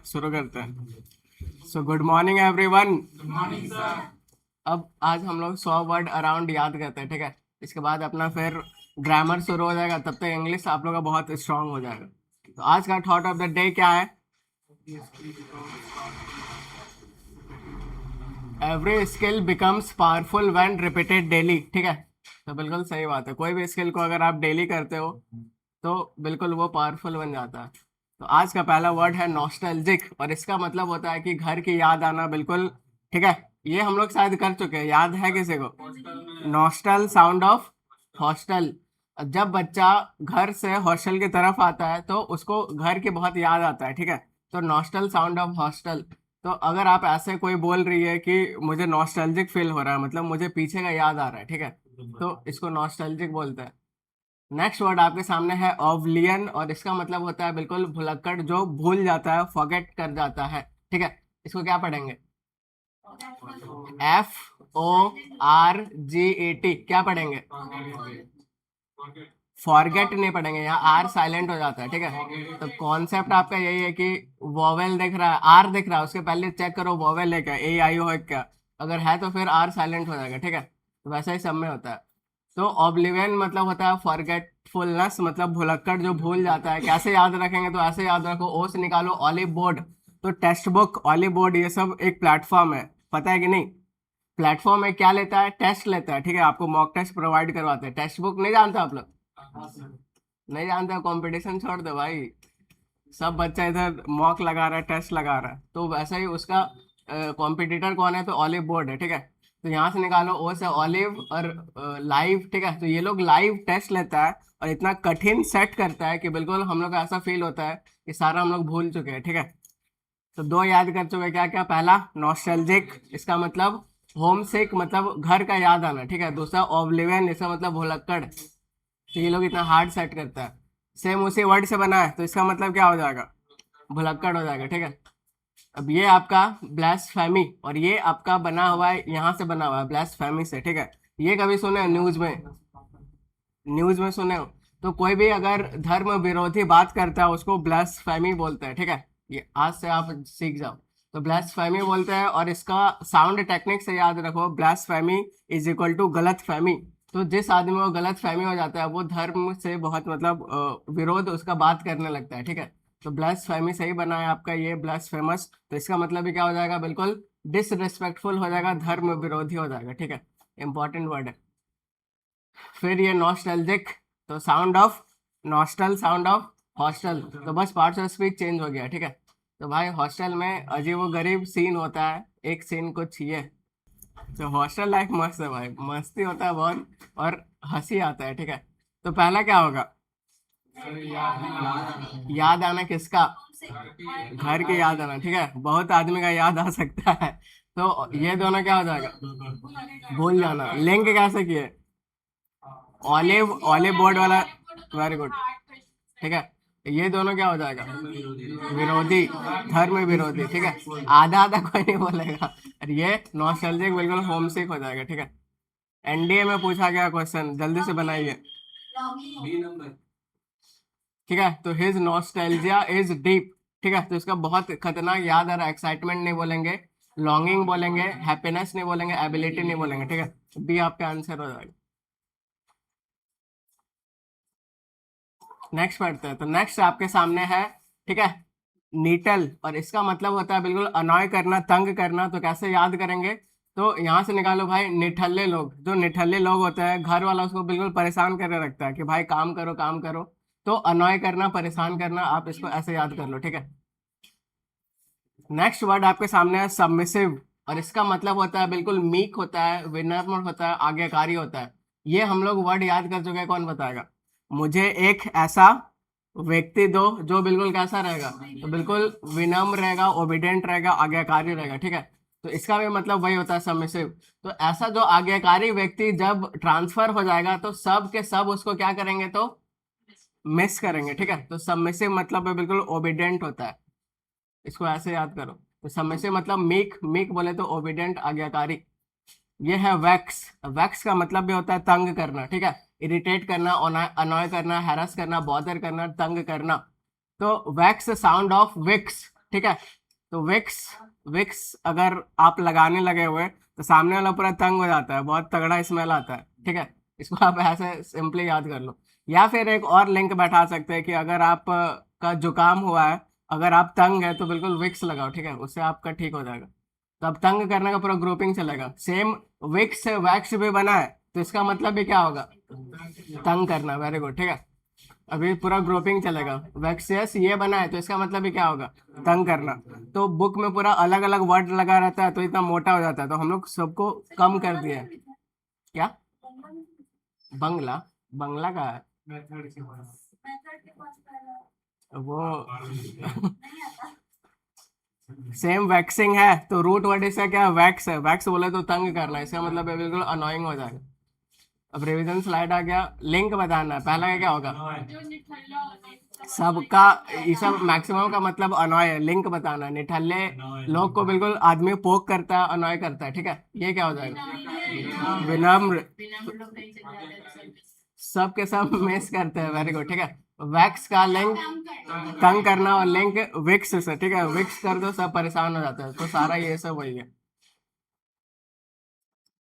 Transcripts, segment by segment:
शुरू करते हैं। So good morning everyone. अब आज हम लोग 100 वर्ड अराउंड याद करते हैं, ठीक है। इसके बाद अपना फिर ग्रामर शुरू हो जाएगा, तब तक इंग्लिश आप लोग का बहुत स्ट्रांग हो जाएगा। तो आज का थॉट ऑफ द डे क्या है? Every skill becomes powerful when repeated daily, ठीक है। तो बिल्कुल सही बात है, कोई भी स्किल को अगर आप डेली करते हो तो बिल्कुल वो पावरफुल बन जाता है। तो आज का पहला वर्ड है नॉस्टैल्जिक, और इसका मतलब होता है कि घर की याद आना, बिल्कुल ठीक है। ये हम लोग शायद कर चुके हैं, याद है किसी को? Nostril sound of hostel. जब बच्चा घर से हॉस्टल की तरफ आता है तो उसको घर की बहुत याद आता है, ठीक है। तो नॉस्टल साउंड ऑफ हॉस्टल। तो अगर आप ऐसे कोई बोल रही है कि मुझे नॉस्टैल्जिक फील हो रहा है, मतलब मुझे पीछे का याद आ रहा है, ठीक है, तो इसको नॉस्टैल्जिक बोलते हैं। नेक्स्ट वर्ड आपके सामने है ओब्लियन, और इसका मतलब होता है बिल्कुल भुलक्कड़, जो भूल जाता है, फॉरगेट कर जाता है, ठीक है। इसको क्या पढ़ेंगे? FORGET, क्या पढ़ेंगे? फॉरगेट नहीं पढ़ेंगे, यहाँ आर साइलेंट हो जाता है, ठीक है। तो कॉन्सेप्ट आपका यही है कि वोवेल दिख रहा है, आर दिख रहा है, उसके पहले चेक करो वोवेल है क्या, AIO है क्या। अगर है तो फिर आर साइलेंट हो जाएगा, ठीक है। तो वैसा ही सब में होता है। तो ऑब्लिवियन मतलब होता है फॉरगेटफुलनेस, मतलब भुलक्कड़, जो भूल जाता है। कैसे याद रखेंगे? तो ऐसे याद रखो, ओ से निकालो ऑलिव बोर्ड। तो टेक्स्ट बुक, ऑलिव बोर्ड, ये सब एक प्लेटफॉर्म है, पता है कि नहीं? प्लेटफॉर्म में क्या लेता है? टेस्ट लेता है, ठीक है। आपको मॉक टेस्ट प्रोवाइड करवाते हैं। टेक्स्ट बुक नहीं जानते आप लोग? नहीं जानते? कंपटीशन छोड़ दो भाई, सब बच्चा इधर मॉक लगा रहा है, टेस्ट लगा रहा है। तो वैसा ही उसका कॉम्पिटिटर कौन है? तो ऑलिव बोर्ड है, ठीक है। तो यहाँ से निकालो ओ से ऑलिव और लाइव, ठीक है। तो ये लोग लाइव टेस्ट लेता है और इतना कठिन सेट करता है कि बिल्कुल हम लोग को ऐसा फील होता है कि सारा हम लोग भूल चुके हैं, ठीक है। तो दो याद कर चुके हैं, क्या क्या? पहला नॉस्टैल्जिक, इसका मतलब होम सिक, मतलब घर का याद आना, ठीक है। दूसरा ओब्लिवियन, इसका मतलब भुलक्कड़। तो ये लोग इतना हार्ड सेट करता है, सेम उसी वर्ड से बना है, तो इसका मतलब क्या हो जाएगा? भुलक्कड़ हो जाएगा, ठीक है। अब ये आपका ब्लास्फेमी, और ये आपका बना हुआ है, यहाँ से बना हुआ है ब्लास्फेमी से, ठीक है। ये कभी सुने हो न्यूज में? न्यूज में सुने हो? तो कोई भी अगर धर्म विरोधी बात करता है उसको ब्लास्फेमी बोलते हैं, ठीक है। ये आज से आप सीख जाओ। तो ब्लास्फेमी बोलते हैं, और इसका साउंड टेक्निक से याद रखो, ब्लास्फेमी इज इक्वल टू गलत फहमी। तो जिस आदमी को गलत फहमी हो जाता है वो धर्म से बहुत मतलब विरोध उसका बात करने लगता है, ठीक है। तो ब्लास्फेमी सही बना है आपका ये ब्लास्फेमस। तो इसका मतलब भी क्या हो जाएगा? बिल्कुल डिसरिस्पेक्टफुल हो जाएगा, धर्म विरोधी हो जाएगा, ठीक है। इंपॉर्टेंट वर्ड है। फिर ये नॉस्टैल्जिक, तो sound of nostril, sound of hostel. तो बस पार्ट्स ऑफ स्पीच चेंज हो गया, ठीक है। तो भाई हॉस्टल में अजीब व गरीब सीन होता है, एक सीन कुछ ये। तो हॉस्टल लाइफ मस्त है भाई, मस्ती होता है बहुत, और हंसी आता है, ठीक है। तो पहला क्या होगा? याद आना किसका? घर के याद आना, ठीक है। बहुत आदमी का याद आ सकता है। तो ये दोनों क्या हो जाएगा? भूल जाना। लिंक कैसे किए? ऑलिव, ऑलिव बोर्ड वाला, वेरी गुड, ठीक है। ये दोनों क्या हो जाएगा? विरोधी, धर्म विरोधी, ठीक है। आधा आधा कोई नहीं बोलेगा। और ये नॉस्टैल्जिक, बिल्कुल होमसिक हो जाएगा, ठीक है। NDA में पूछा गया क्वेश्चन, जल्दी से बनाइए, ठीक है। तो हिज नॉस्टैल्जिया इज डीप, ठीक है। तो इसका बहुत खतरनाक याद आ रहा है, एक्साइटमेंट नहीं बोलेंगे, लॉन्गिंग बोलेंगे, हैप्पीनेस नहीं बोलेंगे, एबिलिटी नहीं बोलेंगे, ठीक है। बी आपका आंसर हो जाएगा। नेक्स्ट पढ़ते हैं। तो नेक्स्ट आपके सामने है, ठीक है, नीटल, और इसका मतलब होता है बिल्कुल अनॉय करना, तंग करना। तो कैसे याद करेंगे? तो यहाँ से निकालो भाई, निठल्ले लोग। जो निठल्ले लोग होते हैं, घर वाला उसको बिल्कुल परेशान करके रखता है कि भाई काम करो काम करो। तो अनॉय करना, परेशान करना, आप इसको ऐसे याद कर लो, ठीक है। नेक्स्ट वर्ड आपके सामने है सबमिसिव, और इसका मतलब होता है बिल्कुल मीक होता है, विनम्र होता है, आज्ञाकारी होता है। ये हम लोग वर्ड याद कर चुके हैं, कौन बताएगा? मुझे एक ऐसा व्यक्ति दो जो बिल्कुल कैसा रहेगा? तो बिल्कुल विनम्र रहेगा, ओबिडेंट रहेगा, आज्ञाकारी रहेगा, ठीक है। तो इसका भी मतलब वही होता है सबमिसिव। तो ऐसा जो आज्ञाकारी व्यक्ति जब ट्रांसफर हो जाएगा तो सब के सब उसको क्या करेंगे? तो मिस करेंगे, ठीक है। तो सबमिसिव मतलब बिल्कुल ओबिडेंट होता है, इसको ऐसे याद करो। तो सबमिसिव मतलब मीक, मीक बोले तो ओबिडेंट, आज्ञाकारी। ये है वैक्स, वैक्स का मतलब भी होता है तंग करना, ठीक है। इरिटेट करना, अनॉय करना, हैरस करना, बॉदर करना, तंग करना। तो वैक्स साउंड ऑफ विक्स, ठीक है। तो विक्स, विक्स अगर आप लगाने लगे हुए तो सामने वाला पूरा तंग हो जाता है, बहुत तगड़ा स्मेल आता है, ठीक है। इसको आप ऐसे सिंपली याद कर लो। या फिर एक और लिंक बैठा सकते हैं कि अगर आप का जुकाम हुआ है, अगर आप तंग है तो बिल्कुल विक्स लगाओ, ठीक है, उससे आपका ठीक हो जाएगा। तो अब तंग करने का पूरा ग्रुपिंग चलेगा सेम। विक्स से वैक्स भी बना है तो इसका मतलब भी क्या होगा, तंग करना। वेरी गुड, ठीक है। अभी पूरा ग्रुपिंग चलेगा। वैक्सियस ये बना है तो इसका मतलब भी क्या होगा, तंग करना। तो बुक में पूरा अलग अलग वर्ड लगा रहता है तो इतना मोटा हो जाता है, तो हम लोग सबको कम कर दिया। क्या बंगला, बंगला का है वो सेम वैक्सिंग है तो रूट वर्ड इसका क्या है, वैक्स है। वैक्स बोले तो तंग करना, इसका मतलब है बिल्कुल अनोइंग हो जाएगा। अब रिवीजन स्लाइड आ गया, लिंक बताना है। पहला का क्या होगा, सबका, ये सब मैक्सिमम का मतलब अनॉय है, लिंक बताना है। निठल्ले लोग को बिल्कुल आदमी पोक करता है, अनॉय करता है, ठीक है। ये क्या हो जाएगा, विनम्र, सब के सब मिस करते हैं। वेरी गुड, ठीक है। वैक्स का लिंक तंग करना और लिंक विक्स से, ठीक है। विक्स कर दो सब परेशान हो जाते हैं, तो सारा ये सब वही है।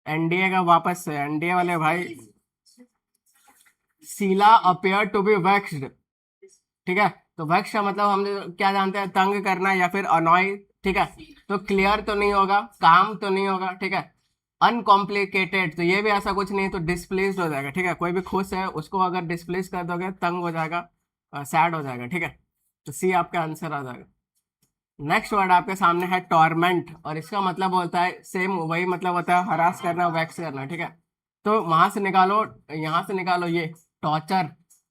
एनडीए का वापस से, एनडीए वाले भाई, सीला अपियर टू बी वैक्स्ड, ठीक है। तो वैक्स का मतलब हम क्या जानते हैं, तंग करना या फिर अनॉय, ठीक है। तो क्लियर तो नहीं होगा, काम तो नहीं होगा, ठीक है। अनकॉम्प्लिकेटेड, तो ये भी ऐसा कुछ नहीं, तो डिस्प्लेस्ड हो जाएगा, ठीक है। कोई भी खुश है उसको अगर डिस्प्लेस कर दोगे तंग हो जाएगा, सैड हो जाएगा, ठीक है। तो सी आपका आंसर आ जाएगा। नेक्स्ट वर्ड आपके सामने है टॉर्मेंट, और इसका मतलब होता है सेम वही मतलब होता है, हरास करना, वैक्स करना, ठीक है। तो वहां से निकालो, यहाँ से निकालो ये टॉर्चर,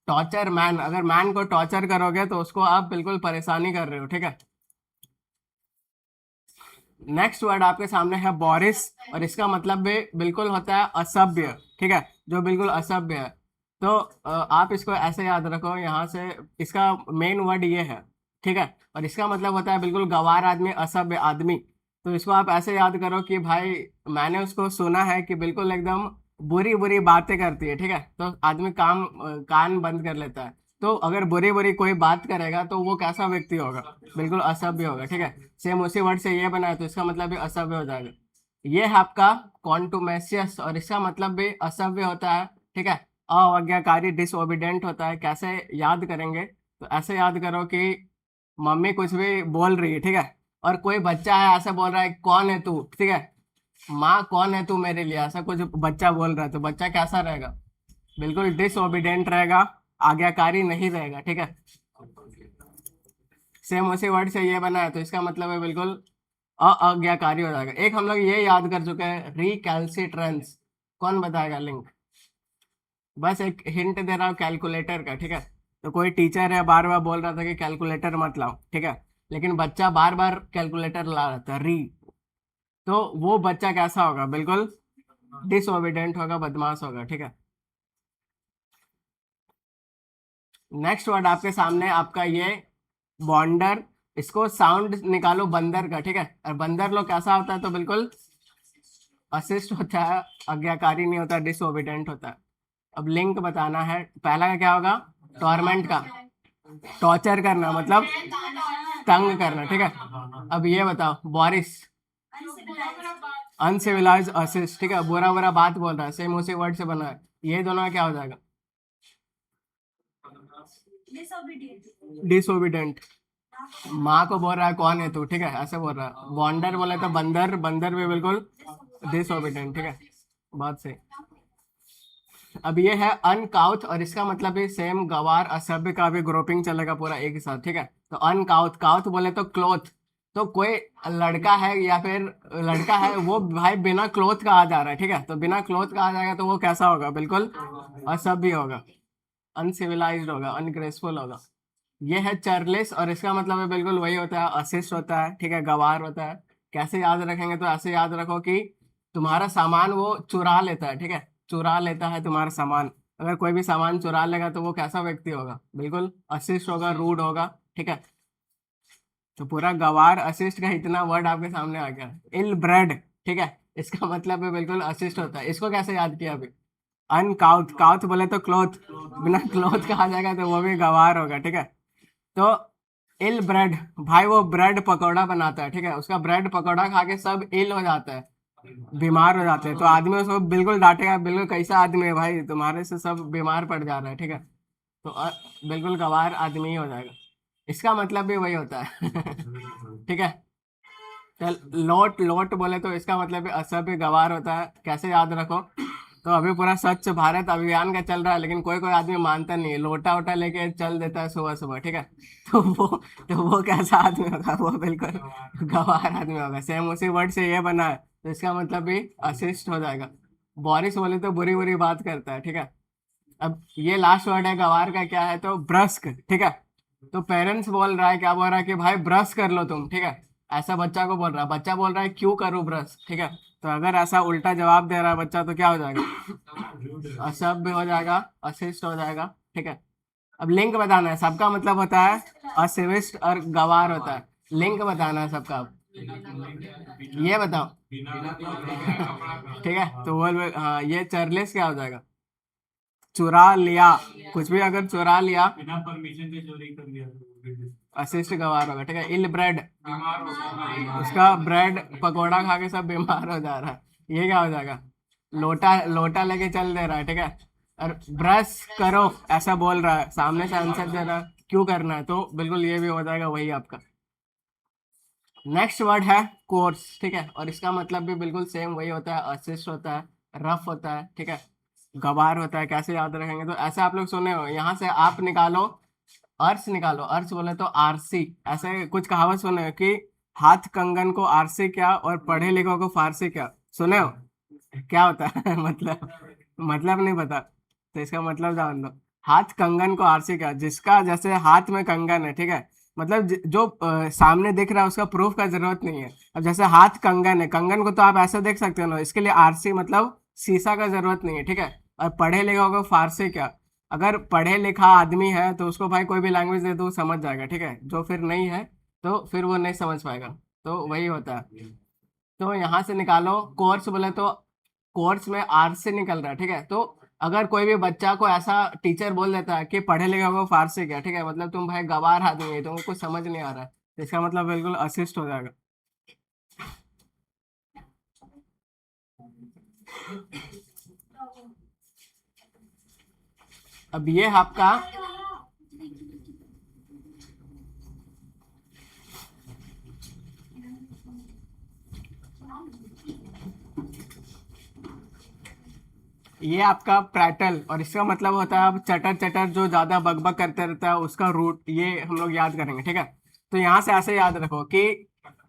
टॉर्चर मैन। अगर मैन को टॉर्चर करोगे तो उसको आप बिल्कुल परेशानी कर रहे हो, ठीक है। नेक्स्ट वर्ड आपके सामने है बोरिस, और इसका मतलब भी बिल्कुल होता है असभ्य, ठीक है, जो बिल्कुल असभ्य है। तो आप इसको ऐसे याद रखो, यहाँ से इसका मेन वर्ड ये है, ठीक है। और इसका मतलब होता है बिल्कुल गवार आदमी, असभ्य आदमी। तो इसको आप ऐसे याद करो कि भाई मैंने उसको सुना है कि बिल्कुल एकदम बुरी बुरी बातें करती है, ठीक है। तो आदमी कान बंद कर लेता है। तो अगर बुरी बुरी कोई बात करेगा तो वो कैसा व्यक्ति होगा, बिल्कुल असभ्य होगा, ठीक है। सेम उसी वर्ड से ये बना है तो इसका मतलब भी असभ्य हो जाएगा। ये है आपका कॉन्टुमेशियस, और इसका मतलब भी असभ्य होता है, ठीक है। अवज्ञाकारी, डिसओबीडेंट होता है। कैसे याद करेंगे, तो ऐसे याद करो कि मम्मी कुछ भी बोल रही है, ठीक है, और कोई बच्चा है ऐसा बोल रहा है कौन है तू, ठीक है, माँ कौन है तू मेरे लिए, ऐसा कुछ बच्चा बोल रहा है, तो बच्चा कैसा रहेगा, बिल्कुल डिसओबीडेंट रहेगा, आज्ञाकारी नहीं रहेगा, ठीक है। सेम उसी वर्ड से ये बना है तो इसका मतलब है बिल्कुल आज्ञाकारी हो जाएगा। एक हम लोग ये याद कर चुके हैं, रिकैल्सिट्रेंस। कौन बताएगा लिंक, बस एक हिंट दे रहा हूँ कैलकुलेटर का, ठीक है। तो कोई टीचर है बार बार बोल रहा था कि कैलकुलेटर मत लाओ, ठीक है, लेकिन बच्चा बार बार कैलकुलेटर ला रहा था, री। तो वो बच्चा कैसा होगा, बिल्कुल डिसओबीडेंट होगा, बदमाश होगा, ठीक है। नेक्स्ट वर्ड आपके सामने आपका ये बॉन्डर, इसको साउंड निकालो बंदर का, ठीक है। और बंदर लोग कैसा होता है, तो बिल्कुल असिस्ट होता है, आज्ञाकारी नहीं होता, डिसओबीडेंट होता है। अब लिंक बताना है। पहला का क्या होगा, टॉर्मेंट का, टॉर्चर करना मतलब तंग करना, ठीक है। अब ये बताओ बोरिस, अनसिविलाइज असिस्ट, ठीक है, बुरा बुरा बात बोल रहा है, सेम उसी वर्ड से बना है। ये दोनों का क्या हो जाएगा, डिसोबिडेंट। माँ को बोल रहा है कौन है तू, ठीक है, ऐसे बोल रहा है। वॉन्डर बोले तो बंदर, बंदर भी बिल्कुल डिसोबिडेंट, ठीक है, बात सही। अब ये है अनकाउथ, और इसका मतलब भी सेम गवार असभ्य का भी ग्रुपिंग चलेगा पूरा एक ही साथ, ठीक है। तो अनकाउथ, काउथ बोले तो क्लोथ, तो कोई लड़का है या फिर लड़का है वो भाई बिना क्लोथ का आ जा रहा है, ठीक है। तो बिना क्लोथ का आ जाएगा तो वो कैसा होगा, बिल्कुल असभ्य होगा, अनसिविलाइज्ड होगा, अनग्रेसफुल होगा। ये है चरलेस, और इसका मतलब है बिल्कुल वही होता है, अशिष्ट होता है, ठीक है, गवार होता है। कैसे याद रखेंगे, तो ऐसे याद रखो कि तुम्हारा सामान वो चुरा लेता है, ठीक है, चुरा लेता है तुम्हारा सामान। अगर कोई भी सामान चुरा लेगा तो वो कैसा व्यक्ति होगा, बिल्कुल अशिष्ट होगा, रूड होगा, ठीक है। तो पूरा गवार अशिष्ट का इतना वर्ड आपके सामने आ गया। इल ब्रेड, ठीक है, इसका मतलब है बिल्कुल अशिष्ट होता है। इसको कैसे याद किया अभी, अनकाउथ, काउथ बोले तो क्लोथ, बिना क्लोथ का आ जाएगा तो वो भी गवार होगा, ठीक है। तो इल ब्रेड, भाई वो ब्रेड पकौड़ा बनाता है, ठीक है, उसका ब्रेड पकौड़ा खा के सब इल हो जाता है, बीमार हो जाते हैं, तो आदमी उसको बिल्कुल डांटेगा, बिल्कुल कैसा आदमी है भाई, तुम्हारे से सब बीमार पड़ जा रहा है, ठीक है, तो बिल्कुल गवार आदमी ही हो जाएगा। इसका मतलब भी वही होता है। ठीक है। चल, लोट लोट बोले तो इसका मतलब भी असभ्य गवार होता है, कैसे याद रखो। तो अभी पूरा स्वच्छ भारत अभियान का चल रहा है, लेकिन कोई कोई आदमी मानता नहीं है, लोटा वोटा लेके चल देता है सुबह सुबह, ठीक है। तो वो तो वो कैसा आदमी होगा, वो बिल्कुल गवार आदमी होगा, सेम उसी वर्ड से ये बना है, तो इसका मतलब भी अशिष्ट हो जाएगा। बोरिस बोले तो बुरी बुरी बात करता है, ठीक है। अब ये लास्ट वर्ड है गवार का, क्या है, तो ब्रस्क, ठीक है। तो पेरेंट्स बोल रहा है, क्या बोल रहा है कि भाई ब्रश कर लो तुम, ठीक है, ऐसा बच्चा को बोल रहा है, बच्चा बोल रहा है क्यों करूँ ब्रश, ठीक है। तो अगर ऐसा उल्टा जवाब दे रहा है बच्चा, तो क्या हो जाएगा, असभ्य हो जाएगा, अशिष्ट हो जाएगा, ठीक है। अब लिंक बताना है, सबका मतलब होता है अशिष्ट और गवार होता है, लिंक बताना है सबका। अब ये बताओ। ठीक है, तो वो हाँ, ये चर्लिस क्या हो जाएगा, चुरा लिया, कुछ भी अगर चुरा लिया बिना परमिशन के चोरी कर लिया तो अशिष्ट गवार होगा, ठीक है। इल ब्रेड, उसका ब्रेड पकोड़ा खा के सब बीमार हो जा रहा है, ये क्या हो जाएगा, लोटा लोटा लेके चल दे रहा है, ठीक है। और ब्रश करो ऐसा बोल रहा है, सामने से आंसर दे रहा है क्यों करना है, तो बिल्कुल ये भी हो जाएगा वही आपका। नेक्स्ट वर्ड है कोर्स, ठीक है, और इसका मतलब भी बिल्कुल सेम वही होता है, अशिष्ट होता है, रफ होता है, ठीक है, गवार होता है। कैसे याद रखेंगे, तो ऐसे आप लोग सुने हो, यहाँ से आप निकालो, अर्श निकालो, अर्श बोले तो आरसी, ऐसे कुछ कहावत सुने हो कि हाथ कंगन को आरसी क्या और पढ़े लिखों को फारसी क्या, सुने हो, क्या होता है? मतलब नहीं पता, तो इसका मतलब जान लो। हाथ कंगन को आरसी क्या, जिसका जैसे हाथ में कंगन है, ठीक है, मतलब जो सामने दिख रहा है उसका प्रूफ का जरूरत नहीं है। अब जैसे हाथ कंगन है, कंगन को तो आप ऐसा देख सकते हो ना, इसके लिए आरसी मतलब शीशा का जरूरत नहीं है, ठीक है। और पढ़े लिखा होगा फारसी क्या, अगर पढ़े लिखा आदमी है तो उसको भाई कोई भी लैंग्वेज दे दो वो समझ जाएगा, ठीक है, जो फिर नहीं है तो फिर वो नहीं समझ पाएगा, तो वही होता है। तो यहाँ से निकालो कोर्स बोले तो कोर्स में आर से निकल रहा है, ठीक है। तो अगर कोई भी बच्चा को ऐसा टीचर बोल देता है कि पढ़े लिखे को फारसी क्या, ठीक है, मतलब तुम भाई गवार आदमी है, तुमको कुछ समझ नहीं आ रहा है, तो इसका मतलब बिल्कुल असिस्ट हो जाएगा। अब ये आपका ये आपका प्रैटल, और इसका मतलब होता है अब चटर चटर, जो ज्यादा बकबक करते रहता है उसका रूट, ये हम लोग याद करेंगे, ठीक है। तो यहाँ से ऐसे याद रखो कि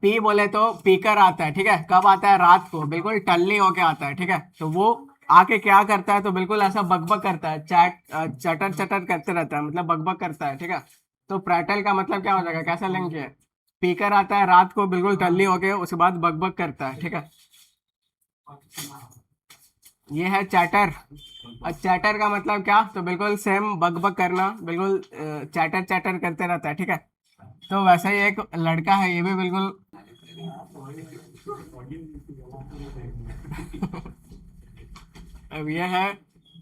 पी बोले तो पीकर आता है, ठीक है, कब आता है, रात को, बिल्कुल टल्ली होके आता है, ठीक है। तो वो आके क्या करता है, तो बिल्कुल ऐसा बकबक करता है, चटर चटर करते रहता है, मतलब बकबक करता है, ठीक है। तो प्रैटल का मतलब क्या हो जाएगा, कैसा लिंक है, पीकर आता है रात को बिल्कुल टल्ली होके, उसके बाद बकबक करता है, ठीक है। ये है चैटर, और चैटर का मतलब क्या, तो बिल्कुल सेम बकबक करना, बिल्कुल चैटर चैटर करते रहता है, ठीक है। तो वैसे ही एक लड़का है, ये भी बिल्कुल अब ये है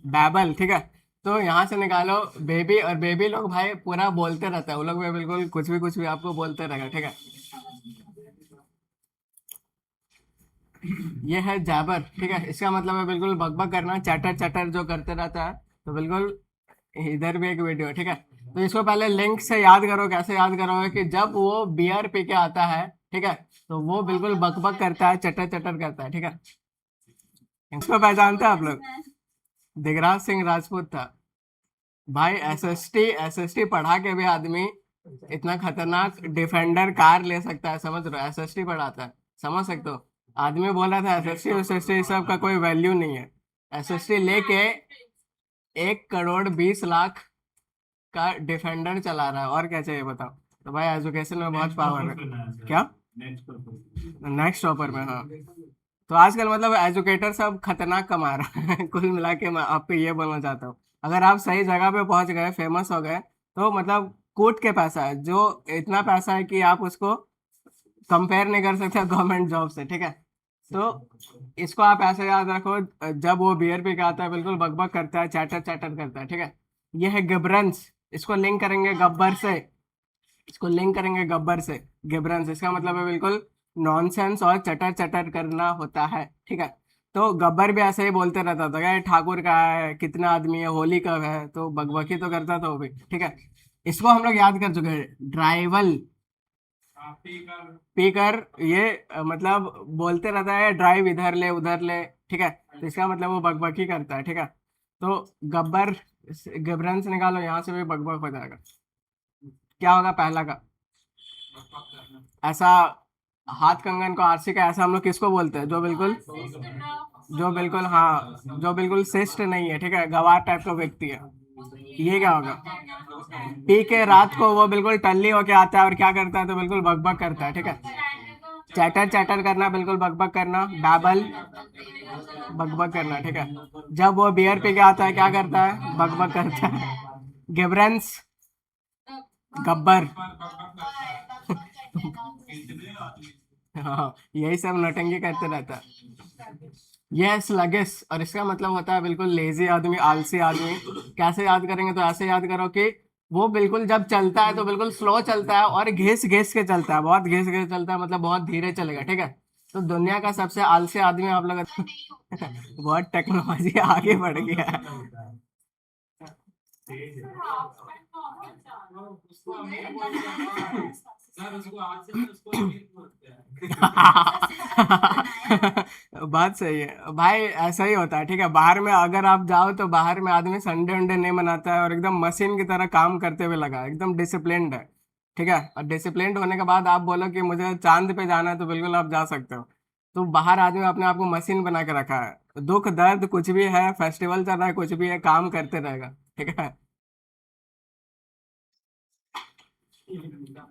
बैबल, ठीक है। तो यहाँ से निकालो बेबी, और बेबी लोग भाई पूरा बोलते रहता है, वो लोग भी बिल्कुल कुछ भी आपको बोलते रहेगा, ठीक है। ये है जैबर, ठीक है, इसका मतलब है बिल्कुल बकबक करना, चैटर चैटर जो करते रहता है, तो बिल्कुल इधर भी एक वीडियो, ठीक है। तो इसको पहले लिंक से याद करो, कैसे याद करोगे कि जब वो बियर पी के आता है, ठीक है, तो वो बिल्कुल बकबक करता है, चटर चटर करता है, ठीक है। इसको पहचानते हैं आप लोग, दिगराज सिंह राजपूत था भाई, एसएसटी पढ़ा के भी आदमी इतना खतरनाक डिफेंडर कार ले सकता है, समझ रहे हो, एसएसटी पढ़ाता है, समझ सकते हो। आदमी बोला था एसएसटी एसएसटी सब का कोई वैल्यू नहीं है, एसएसटी लेके 1 करोड़ 20 लाख का डिफेंडर चला रहा है, और क्या चाहिए बताओ। तो भाई एजुकेशन में बहुत पावर है, क्या नेक्स्ट टॉपर में, हाँ। तो आजकल मतलब एजुकेटर सब खतरनाक कमा रहा है। कुल मिला के मैं आपको ये बोलना चाहता हूँ, अगर आप सही जगह पे पहुंच गए, फेमस हो गए, तो मतलब कूट के पैसा है, जो इतना पैसा है कि आप उसको कंपेयर नहीं कर सकते गवर्नमेंट जॉब से, ठीक है। तो इसको आप ऐसे याद रखो, जब वो बियर पी के आता है बिल्कुल बकबक करता है, चैटर चैटर करता है, ठीक है। ये है गिबरंस, इसको लिंक करेंगे गब्बर से, इसको लिंक करेंगे गब्बर से, गिबरन से। इसका मतलब है बिल्कुल नॉनसेंस और चटर चटर करना होता है, ठीक है। तो गब्बर भी ऐसे ही बोलते रहता था, क्या ये ठाकुर का है, कितना आदमी है, होली कब है, तो बकबकी तो करता था वो भी, ठीक है। इसको हम लोग याद कर चुके हैं, ड्राइवल। पीकर ये मतलब बोलते रहता है ड्राइव इधर ले उधर ले, ठीक है। तो इसका मतलब वो बकबकी करता है, ठीक है। तो गब्बर, गिबरन से निकालो, यहाँ से भी बकबक हो जाएगा। क्या होगा पहला का? ऐसा, हाथ कंगन को आरसी का ऐसा हम लोग किसको बोलते हैं, जो बिल्कुल हाँ, जो बिल्कुल शिष्ट नहीं है, ठीक है, गवार टाइप का व्यक्ति है। ये क्या होगा? पी के रात को वो बिल्कुल टल्ली होके आता है और क्या करता है, तो बिल्कुल बकबक करता है, ठीक है। चैटर चैटर करना, बिल्कुल बकबक करना, बैबल, बकबक करना, ठीक है। जब वो बियर पी के आता है क्या करता है, बकबक करता है। गिबरेंस, गब्बर। हाँ, यही सब नटंगी करते रहता है। ये स्लगिस, और इसका मतलब होता है बिल्कुल लेजी आदमी, आलसी आदमी। कैसे याद करेंगे, तो ऐसे याद करो कि वो बिल्कुल जब चलता है तो बिल्कुल स्लो चलता है और घिस घिस के चलता है, बहुत घिस घिस चलता है, मतलब बहुत धीरे चलेगा, ठीक है। तो दुनिया का सबसे आलसी आदमी आप लोग बहुत टेक्नोलॉजी आगे बढ़ गया है। बात सही है भाई, ऐसा ही होता है, ठीक है। बाहर में अगर आप जाओ तो बाहर में आदमी संडे वनडे नहीं मनाता है और एकदम मशीन की तरह काम करते हुए लगा है, एकदम डिसिप्लिन्ड है, ठीक है। और डिसिप्लिन्ड होने के बाद आप बोलो कि मुझे चांद पे जाना है, तो बिल्कुल आप जा सकते हो। तो बाहर आदमी अपने आप को मशीन बना के रखा है, दुख दर्द कुछ भी है, फेस्टिवल चल रहा है, कुछ भी है, काम करते रहेगा, ठीक है।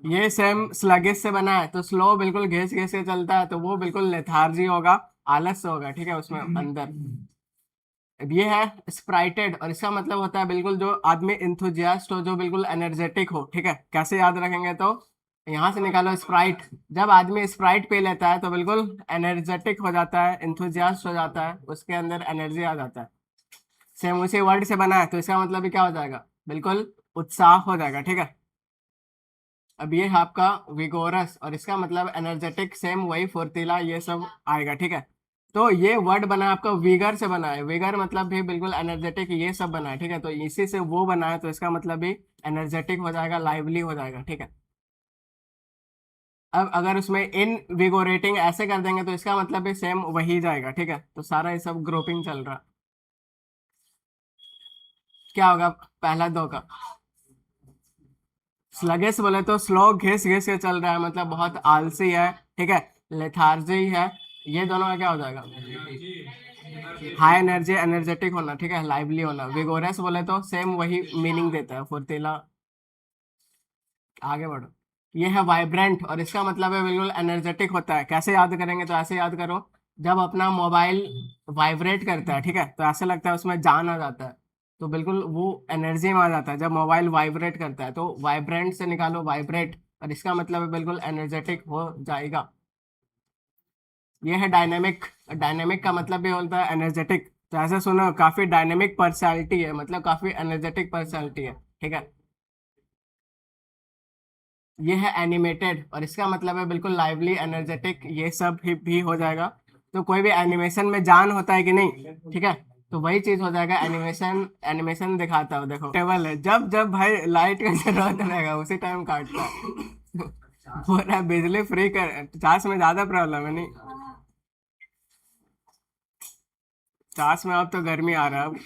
ये सेम स्लगिश से बना है, तो स्लो बिल्कुल घिस घिस के चलता है, तो वो बिल्कुल लेथार्जी होगा, आलस होगा, ठीक है, उसमें अंदर। अब ये है स्प्राइटेड, और इसका मतलब होता है बिल्कुल जो आदमी इंथुजियास्ट हो, जो बिल्कुल एनर्जेटिक हो, ठीक है। कैसे याद रखेंगे, तो यहाँ से निकालो स्प्राइट। जब आदमी स्प्राइट पी लेता है तो बिल्कुल एनर्जेटिक हो जाता है, इंथुजियास्ट हो जाता है, उसके अंदर एनर्जी आ जाता है। सेम उसी वर्ड से बना है, तो इसका मतलब भी क्या हो जाएगा, बिल्कुल उत्साह हो जाएगा, ठीक है। अब ये है आपका विगोरस, और इसका मतलब एनर्जेटिक, सेम वही फुर्तीला, ये सब आएगा, ठीक है। तो ये वर्ड बना है आपका विगर से बना है, विगर मतलब भी बिल्कुल एनर्जेटिक, ये सब बना है, ठीक है। तो इसी से वो बना है, तो इसका मतलब भी एनर्जेटिक हो जाएगा, लाइवली हो जाएगा, ठीक है। अब अगर उसमें इन विगोरेटिंग ऐसे कर देंगे तो इसका मतलब भी सेम वही जाएगा, ठीक है। तो सारा ये सब ग्रुपिंग चल रहा। क्या होगा पहला दो का? स्लगिश बोले तो स्लो, घिस घिस के चल रहा है, मतलब बहुत आलसी है, ठीक है। लेथार्जी है, ये दोनों का क्या हो जाएगा? हाई एनर्जी, एनर्जेटिक होना, ठीक है, लाइवली होना। विगोरस बोले तो सेम वही मीनिंग देता है, फुर्तीला। आगे बढ़ो। ये है वाइब्रेंट, और इसका मतलब है बिल्कुल एनर्जेटिक होता है। कैसे याद करेंगे, तो ऐसे याद करो, जब अपना मोबाइल वाइब्रेट करता है, ठीक है, तो ऐसे लगता है उसमें जान आ जाता है, तो बिल्कुल वो एनर्जी में आ जाता है जब मोबाइल वाइब्रेट करता है। तो वाइब्रेंट से निकालो वाइब्रेट, और इसका मतलब है बिल्कुल एनर्जेटिक हो जाएगा। ये है डायनेमिक, डायनेमिक का मतलब भी होता है एनर्जेटिक। तो ऐसे सुनो, काफी डायनेमिक पर्सनालिटी है, मतलब काफी एनर्जेटिक पर्सनालिटी है, ठीक है। ये है एनिमेटेड, और इसका मतलब है बिल्कुल लाइवली, एनर्जेटिक, ये सब भी हो जाएगा। तो कोई भी एनिमेशन में जान होता है कि नहीं, ठीक है, तो वही चीज हो जाएगा एनिमेशन। एनिमेशन दिखाता हूँ, देखो टेबल है, जब जब भाई लाइट का जरूरत रहेगा उसी टाइम काटता है। पूरा बिजली फ्री कर, 50 में ज्यादा प्रॉब्लम है नहीं। 50 में अब तो गर्मी आ रहा है अब।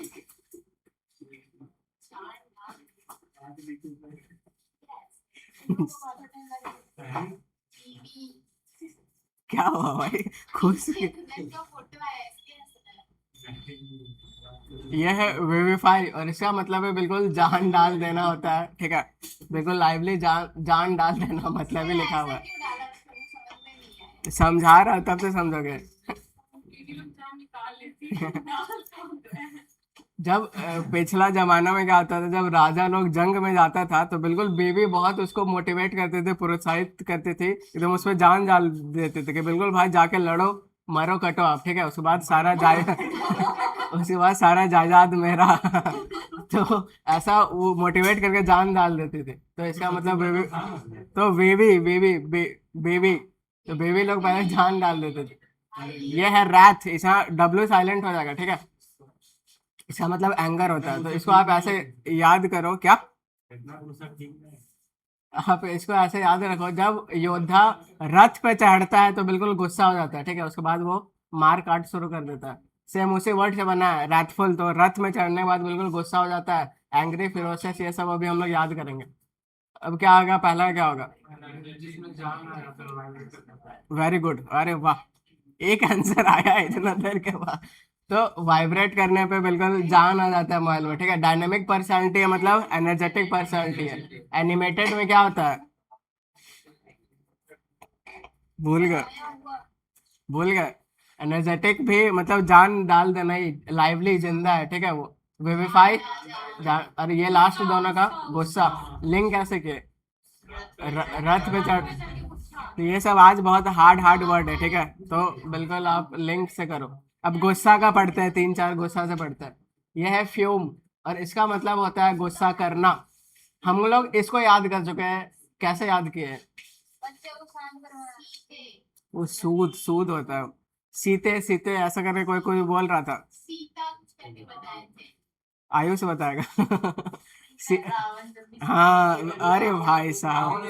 क्या हुआ भाई, खुश? यह है विविफाई, और इसका मतलब है बिल्कुल जान डाल देना होता है, ठीक है। बिल्कुल लाइवली, जान जान डाल देना मतलब ही लिखा हुआ है। समझा रहा हूं, तब से समझोगे। जब पिछला जमाना में क्या होता था, जब राजा लोग जंग में जाता था तो बिल्कुल बीवी बहुत उसको मोटिवेट करते थे, प्रोत्साहित करते थे, एकदम उसमें जान डाल देते थे कि बिल्कुल भाई जाके लड़ो, मरो कटो आप, ठीक है। उसके बाद सारा जाय उसके बाद सारा जायदाद मेरा। तो ऐसा वो मोटिवेट करके जान डाल देते थे, तो इसका मतलब बेबी, तो बेबी, तो बेबी लोग पहले जान डाल देते थे। ये है रैथ, इसका डब्ल्यू साइलेंट हो जाएगा, ठीक है। इसका मतलब एंगर होता है, तो इसको आप ऐसे याद करो क्या, आप इसको ऐसे याद रखो, जब योद्धा रथ पे चढ़ता है तो बिल्कुल गुस्सा हो जाता है, ठीक है, उसके बाद वो मार काट शुरू कर देता है। सेम उसी वर्ड से बना है रैथफुल, तो रथ में चढ़ने के बाद बिल्कुल गुस्सा हो जाता है, एंग्री, फिरोसियस, ये सब अभी हम लोग याद करेंगे। अब क्या होगा, पहला क्या होगा? वेरी गुड, अरे वाह, एक आंसर आया इतना देर के बाद। तो वाइब्रेट करने पे बिल्कुल जान आ जाता है मोबाइल में, ठीक है। डायनेमिक पर्सनालिटी है मतलब एनर्जेटिक पर्सनालिटी है। एनिमेटेड में क्या होता है? भूल गए, भूल गए। एनर्जेटिक भी मतलब जान डाल देना ही, लाइवली, जिंदा है, ठीक है वो। विविफाई, और ये लास्ट दोनों का गुस्सा, लिंक कैसे किए? रथ पे चढ़, तो ये सब आज बहुत हार्ड हार्ड वर्ड है, ठीक है, तो बिल्कुल आप लिंक से करो। अब गुस्सा का पढ़ते हैं, तीन चार गुस्सा से पढ़ते हैं। यह है फ्यूम, और इसका मतलब होता है गुस्सा करना। हम लोग इसको याद कर चुके हैं, कैसे याद किए हैं? वो सूद, सूद होता है। सीते सीते ऐसा करके कोई कोई बोल रहा था। आयुष बताएगा। सी, हाँ, अरे भाई साहब,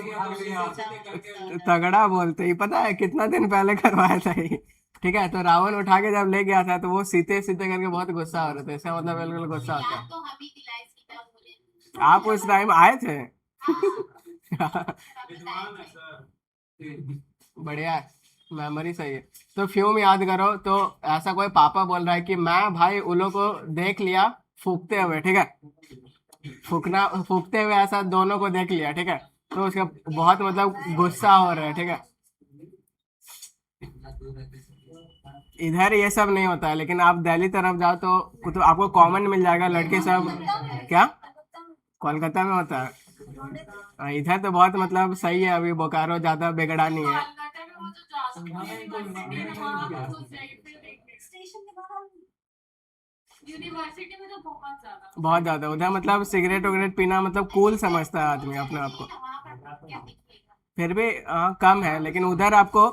तगड़ा बोलते ही, पता है कितना दिन पहले करवाया था ये। ठीक है, तो रावण उठा के जब ले गया था तो वो सीते सीते करके बहुत गुस्सा हो रहे थे, इसका मतलब बिल्कुल गुस्सा होता है। आप उस टाइम आए थे। बढ़िया है, मेमोरी सही है। तो फ्यूम याद करो, तो ऐसा कोई पापा बोल रहा है कि मैं भाई उलो को देख लिया फूकते हुए, ठीक है, फूकना, फूकते हुए ऐसा दोनों को देख लिया, ठीक है, तो उसका बहुत मतलब गुस्सा हो रहा है, ठीक है। इधर ये सब नहीं होता है, लेकिन आप दिल्ली तरफ जाओ तो आपको कॉमन मिल जाएगा, लड़के सब। क्या? कोलकाता में होता है? इधर तो बहुत मतलब सही है, अभी बोकारो ज्यादा बिगड़ा नहीं है। बहुत ज्यादा उधर मतलब सिगरेट वगरेट पीना मतलब कूल समझता है आदमी अपने आप को। फिर भी कम है, लेकिन उधर आपको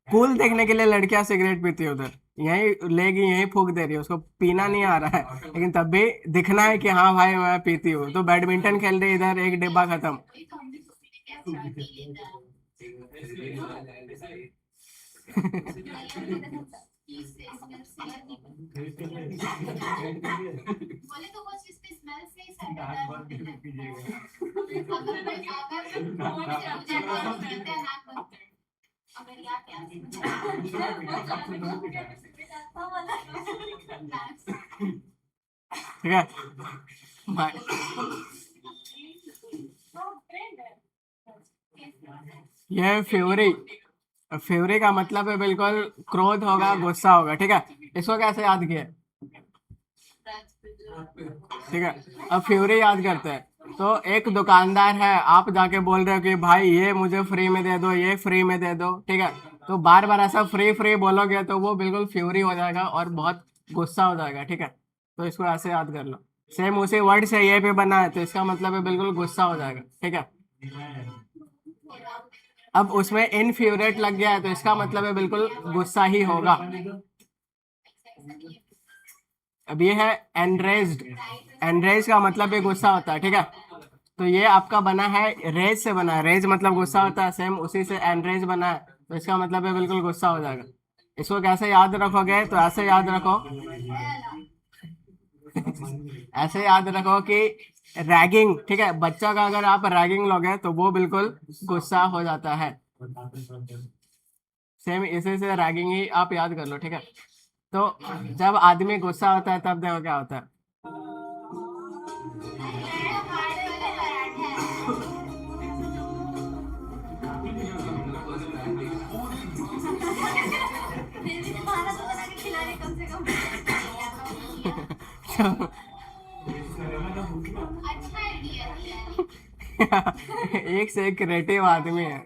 कूल देखने के लिए लड़कियां सिगरेट पीती है उधर। यही लेगी, यही फूक दे रही है, उसको पीना नहीं आ रहा है, लेकिन तब भी दिखना है कि हाँ भाई मैं पीती हूँ। तो बैडमिंटन खेल रही, इधर एक डिब्बा खत्म। ठीक है। ये फ्यूरी, फ्यूरी का मतलब है बिल्कुल क्रोध होगा, गुस्सा होगा, ठीक है। इसको कैसे याद किया? ठीक है, अब फ्यूरी याद करते हैं। तो एक दुकानदार है, आप जाके बोल रहे हो कि भाई ये मुझे फ्री में दे दो, ये फ्री में दे दो, ठीक है, तो बार बार ऐसा फ्री फ्री बोलोगे तो वो बिल्कुल फ्यूरी हो जाएगा और बहुत गुस्सा हो जाएगा, ठीक है, तो इसको ऐसे याद कर लो। सेम उसी वर्ड से ये भी बना है, तो इसका मतलब है बिल्कुल गुस्सा हो जाएगा, ठीक है। अब उसमें इनफ्यूरेट लग गया है, तो इसका मतलब है बिल्कुल गुस्सा ही होगा। अब ये है एनरेज्ड, एनरेज का मतलब भी गुस्सा होता है, ठीक है, तो ये आपका बना है रेज से बना है, रेज मतलब गुस्सा होता है, सेम उसी से एनरेज बना है, तो इसका मतलब है बिल्कुल गुस्सा हो जाएगा। इसको कैसे याद रखोगे, तो ऐसे याद रखो। ऐसे याद रखो कि रैगिंग, ठीक है, बच्चा का अगर आप रैगिंग लोगे तो वो बिल्कुल गुस्सा हो जाता है। सेम इसी से रैगिंग ही आप याद कर लो, ठीक है। तो जब आदमी गुस्सा होता है तब देखो क्या होता है। एक से एक क्रिएटिव आदमी है।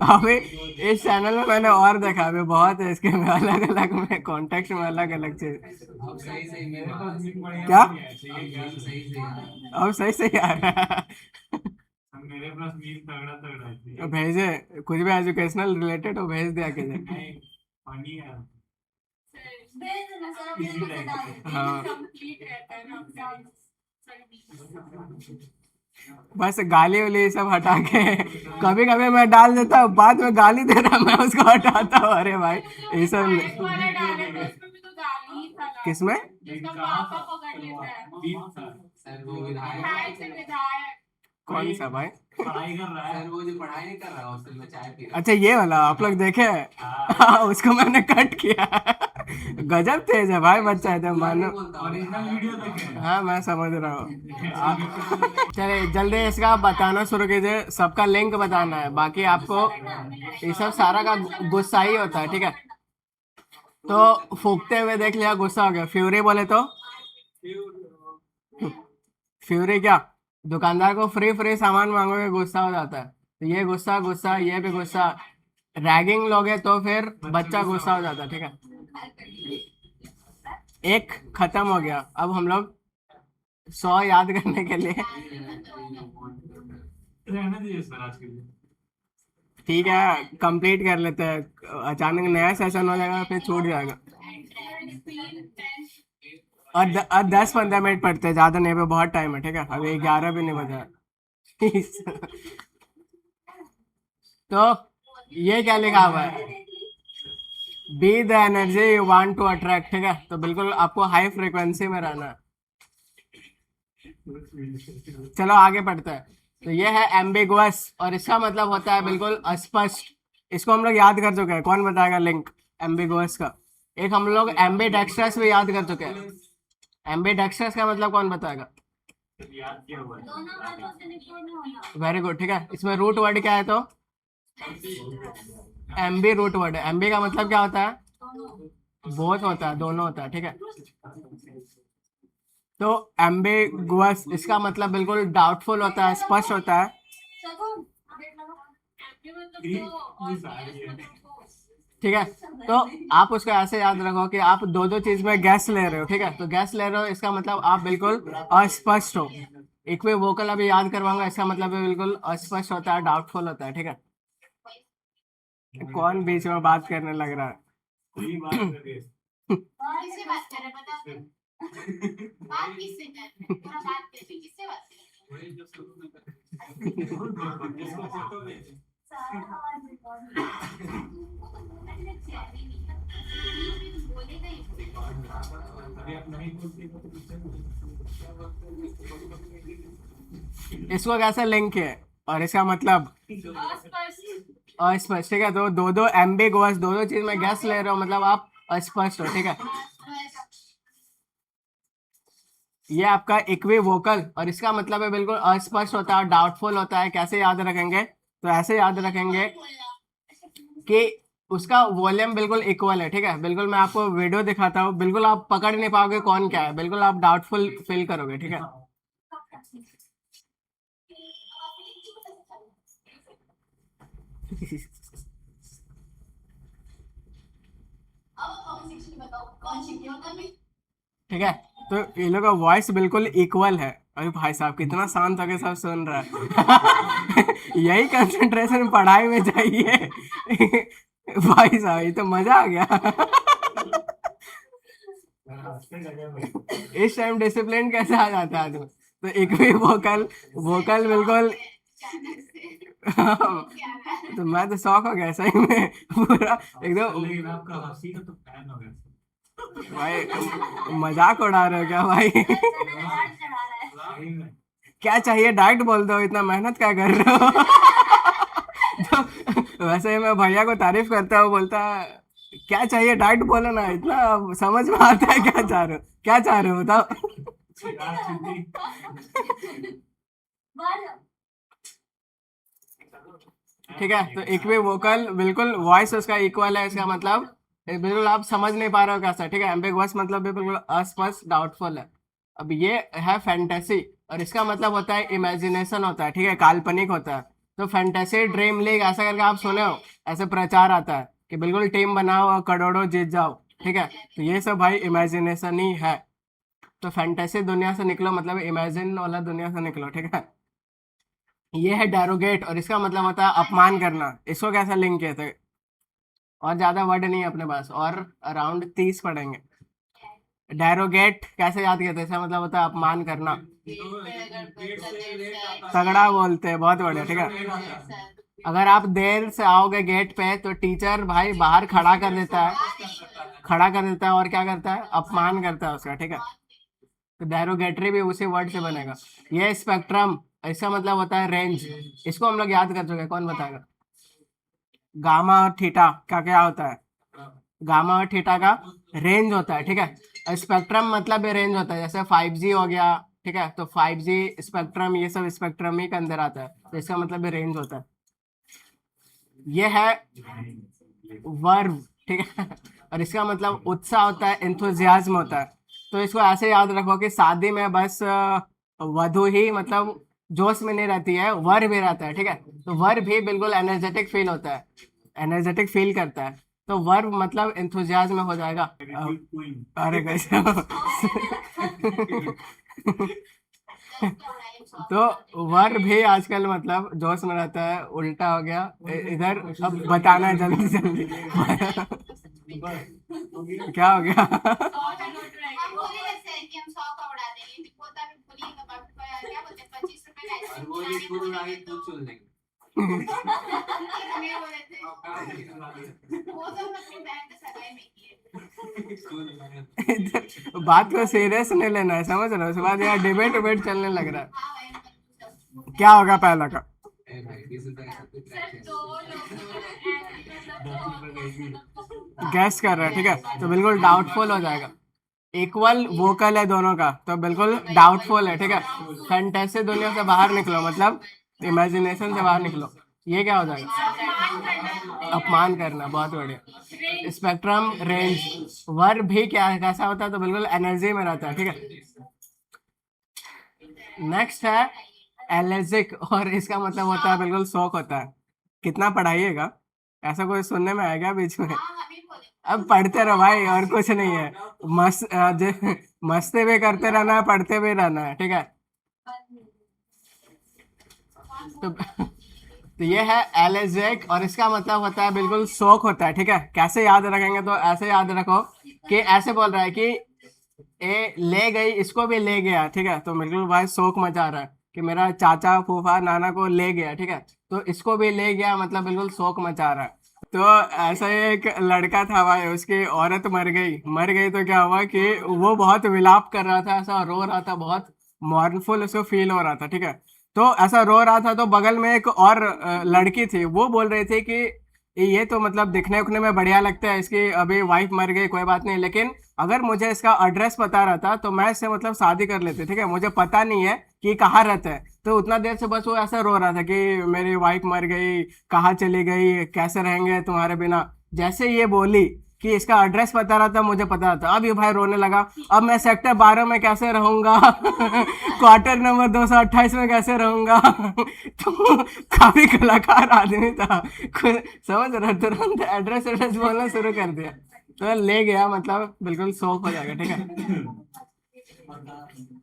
अभी इस चैनल में मैंने और देखा, अभी बहुत है इसके में, अलग अलग में कॉन्टेक्स्ट में अलग अलग चीज। क्या? अब सही सही आ रहा है। भेजे, कुछ भी एजुकेशनल रिलेटेड हो भेज दिया कीजिए। हाँ, बस गाली वाली ये सब हटा के, कभी कभी मैं डाल देता हूँ, बाद में गाली दे रहा मैं उसको हटाता हूँ। अरे भाई ये सब किसमें? कौन सा भाई? अच्छा ये वाला आप लोग देखे हैं? हाँ, उसको मैंने कट किया। गजब तेज है भाई बच्चा है तो मानो। हाँ मैं समझ रहा हूँ। चलिए जल्दी इसका बताना शुरू कीजिए, सबका लिंक बताना है, बाकी आपको ये सब सारा का गुस्सा ही होता है, ठीक है? तो फूकते हुए देख लिया, गुस्सा हो गया, फ्यूरी बोले तो? फ्यूरी क्या? दुकानदार को फ्री फ्री सामान मांगोगे गुस्सा हो जाता है, तो ये गुस्सा, गुस्सा, ये भी गुस्सा। रैगिंग लोगे तो फिर बच्चा गुस्सा हो जाता है, ठीक है? एक खत्म हो गया, अब हम लोग 100 याद करने के लिए, ठीक है कंप्लीट कर लेते हैं, अचानक नया सेशन हो जाएगा फिर छूट जाएगा। और 10-15 मिनट पढ़ते हैं, ज्यादा नहीं, पे बहुत टाइम है, ठीक है? अभी 11 भी नहीं बजा। तो ये क्या लिखा हुआ है? Be the energy you want to attract, ठीक है? तो बिल्कुल आपको हाई फ्रिक्वेंसी में रहना है। चलो आगे पढ़ते हैं। तो ये है एम्बिगुअस, और इसका मतलब होता है बिल्कुल अस्पष्ट। इसको हम लोग याद कर चुके हैं, कौन बताएगा लिंक एम्बिगुअस का? एक हम लोग एम्बीडेक्स्ट्रस भी याद कर चुके हैं। एम्बीडेक्स्ट्रस का मतलब कौन बताएगा? वेरी गुड, ठीक है। इसमें रूट वर्ड क्या है तो? एमबी रूट वर्ड है। एमबी का मतलब क्या होता है? बोथ होता है, दोनों होता है, ठीक है? तो एम्बिगुअस इसका मतलब बिल्कुल डाउटफुल होता है, स्पष्ट होता है, ठीक है? तो आप उसको ऐसे याद रखो कि आप दो दो चीज में गैस ले रहे हो, ठीक है? तो गैस ले रहे हो इसका मतलब आप बिल्कुल अस्पष्ट हो। इक्वी वोकल अभी याद करवाऊंगा, इसका मतलब है बिल्कुल अस्पष्ट होता है, डाउटफुल होता है, ठीक है? कौन बीच में बात करने लग रहा है? इसको कैसे लिंक है और इसका मतलब अस्पष्ट, ठीक है? तो दो दो एम्बिगुअस, दो दो चीज में गैस ले रहे हो, मतलब आप अस्पष्ट हो, ठीक है? ये आपका इक्वी वोकल, और इसका मतलब है बिल्कुल अस्पष्ट होता है, डाउटफुल होता है। कैसे याद रखेंगे? तो ऐसे याद रखेंगे कि उसका वॉल्यूम बिल्कुल इक्वल है, ठीक है? बिल्कुल मैं आपको वीडियो दिखाता हूँ, बिल्कुल आप पकड़ नहीं पाओगे कौन क्या है, बिल्कुल आप डाउटफुल फील करोगे, ठीक है? ठीक है? तो ये लोग का वॉइस बिल्कुल इक्वल है। अरे भाई साहब कितना शांत होके सब सुन रहा है। यही कंसंट्रेशन पढ़ाई में चाहिए। भाई साहब ये तो मजा आ गया। इस टाइम डिसिप्लिन कैसे आ जाता है आदमी? तो एक भी वोकल, वोकल बिल्कुल। तो मैं तो शौक हो गया सही में, पूरा एकदम। भाई मजाक उड़ा रहे हो क्या भाई? क्या चाहिए डाइट बोल दो, इतना मेहनत क्या कर रहे हो? तो वैसे ही मैं भैया को तारीफ करता हूँ, बोलता है क्या चाहिए डाइट बोलो ना, इतना समझ में आता है क्या चाह रहे हो, क्या चाह रहे हो बताओ। ठीक है? तो इक्वी वोकल बिल्कुल वॉइस उसका इक्वल है, इसका मतलब बिल्कुल आप समझ नहीं पा रहे हो कैसा, ठीक है। एम्बिगुअस मतलब भी बिल्कुल अस्पष्ट, डाउटफुल है। अब ये है फैंटेसी, और इसका मतलब होता है इमेजिनेशन होता है, ठीक है, काल्पनिक होता है। तो फैंटेसी ड्रीम लीग ऐसा करके आप सुने हो, ऐसे प्रचार आता है कि बिल्कुल टीम बनाओ और करोड़ों जीत जाओ, ठीक है। तो ये सब भाई इमेजिनेशन ही है। तो फैंटेसी दुनिया से निकलो मतलब इमेजिन वाला दुनिया से निकलो, ठीक है। ये है डेरोगेट, और इसका मतलब होता है अपमान करना। इसको कैसा लिंक किया था, और ज्यादा वर्ड नहीं है अपने पास, और अराउंड 30 पढ़ेंगे। डेरोगेट कैसे याद किया था, इसका मतलब होता है अपमान करना। तगड़ा बोलते हैं, बहुत बढ़िया, ठीक है। अगर आप देर से आओगे गेट पे तो टीचर भाई बाहर खड़ा कर देता है, खड़ा कर देता है, और क्या करता है, अपमान करता है उसका, ठीक है। तो डेरोगेटरी भी उसी वर्ड से बनेगा। ये स्पेक्ट्रम, इसका मतलब होता है रेंज। इसको हम लोग याद कर चुके हैं, कौन बताएगा। गामा और थीटा का क्या होता है, गामा और थीटा का रेंज होता है, ठीक है। स्पेक्ट्रम मतलब भी रेंज होता है, जैसे 5G हो गया, ठीक है। तो 5G स्पेक्ट्रम, ये सब स्पेक्ट्रम ही के अंदर आता है, तो इसका मतलब भी रेंज होता है। ये है वर्ब, ठीक है। और इसका मतलब उत्साह होता है, एंथुजियाज्म होता है। तो इसको ऐसे याद रखो कि शादी में बस वधु ही मतलब जोश में नहीं रहती है, वर भी रहता है, ठीक है। तो वर भी बिल्कुल एनर्जेटिक फील होता है, एनर्जेटिक फील करता है। तो वर्ब मतलब एंथुजियाज्म में हो जाएगा। अरे कैसे तो वर भी आजकल मतलब जोश में रहता है, उल्टा हो गया इधर। अब बताना है जल्दी जल्दी क्या हो गया बात को सीरियस नहीं लेना है, समझ रहे हो। उसके बाद यार डिबेट उबेट चलने लग रहा है। क्या होगा पहला का, गैस कर रहा है, ठीक है। तो बिल्कुल डाउटफुल हो जाएगा। इक्वल वोकल है दोनों का, तो बिल्कुल डाउटफुल है, ठीक है। फैंटेसी दुनिया से बाहर निकलो मतलब इमेजिनेशन से बाहर निकलो। ये क्या हो जाएगा, अपमान करना, बहुत बढ़िया। स्पेक्ट्रम रेंज, वर्ब भी क्या है, कैसा होता है, तो बिल्कुल एनर्जी में रहता है, ठीक है। नेक्स्ट है एलर्जिक, और इसका मतलब होता है बिल्कुल शौक होता है। कितना पढ़ाइएगा, ऐसा कोई सुनने में आएगा बीच में। अब पढ़ते रहो भाई, और कुछ नहीं है। मस्ती भी करते रहना है, पढ़ते भी रहना है, ठीक है। तो तो ये है एलर्जिक, और इसका मतलब होता है बिल्कुल शौक होता है, ठीक है। कैसे याद रखेंगे, तो ऐसे याद रखो कि ऐसे बोल रहा है कि ए ले गई, इसको भी ले गया, ठीक है। तो बिल्कुल भाई शौक मचा रहा है कि मेरा चाचा फूफा नाना को ले गया, ठीक है। तो इसको भी ले गया मतलब बिल्कुल शौक मचा रहा है। तो ऐसा ही एक लड़का था भाई, उसकी औरत मर गई, मर गई तो क्या हुआ कि वो बहुत विलाप कर रहा था, ऐसा रो रहा था, बहुत मॉर्नफुल उसको फील हो रहा था, ठीक है। तो ऐसा रो रहा था, तो बगल में एक और लड़की थी, वो बोल रही थी कि ये तो मतलब दिखने उखने में बढ़िया लगता है, इसकी अभी वाइफ मर गई कोई बात नहीं, लेकिन अगर मुझे इसका एड्रेस पता रहता तो मैं इससे मतलब शादी कर लेती, ठीक है। मुझे पता नहीं है कि कहाँ रहता है, तो उतना देर से बस वो ऐसा रो रहा था कि मेरी वाइफ मर गई, कहाँ चली गई, कैसे रहेंगे तुम्हारे बिना। जैसे ये बोली कि इसका एड्रेस पता रहता, मुझे पता था, अब ये भाई रोने लगा। अब मैं सेक्टर 12 में कैसे रहूंगा क्वार्टर नंबर 228 में कैसे रहूंगा तो काफी कलाकार आदमी था, समझ रहा, तुरंत एड्रेस एड्रेस बोलना शुरू कर दिया। तो ले गया मतलब बिल्कुल शौक हो जाएगा, ठीक है।